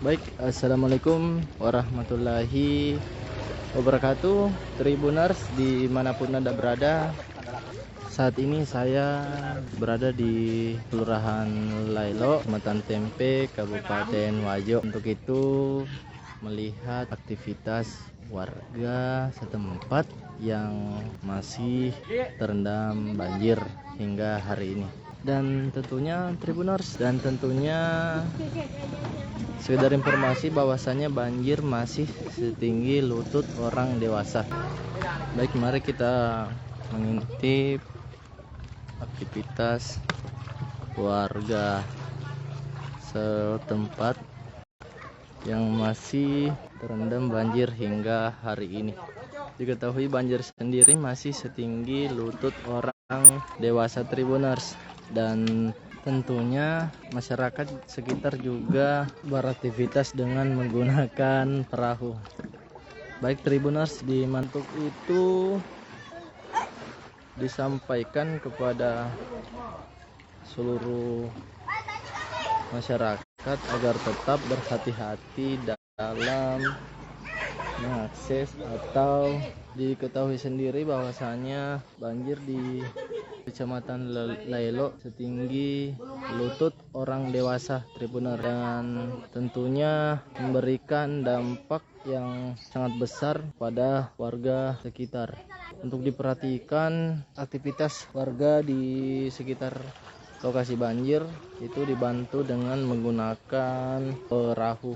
Baik, assalamualaikum warahmatullahi wabarakatuh, Tribuners dimanapun Anda berada. Saat ini saya berada di Kelurahan Lailo, Kecamatan Tempe, Kabupaten Wajo. Untuk itu melihat aktivitas warga setempat yang masih terendam banjir hingga hari ini. Dan tentunya Tribuners, sekedar informasi bahwasannya banjir masih setinggi lutut orang dewasa. Baik, mari kita mengintip aktivitas warga setempat yang masih terendam banjir hingga hari ini. Diketahui banjir sendiri masih setinggi lutut orang dewasa Tribuners, dan tentunya masyarakat sekitar juga beraktivitas dengan menggunakan perahu. Baik Tribuners, di mantuk itu disampaikan kepada seluruh masyarakat agar tetap berhati-hati dalam mengakses, atau diketahui sendiri bahwasanya banjir di Kecamatan Lailo setinggi lutut orang dewasa Tribuner, dan tentunya memberikan dampak yang sangat besar pada warga sekitar. Untuk diperhatikan aktivitas warga di sekitar lokasi banjir itu dibantu dengan menggunakan perahu.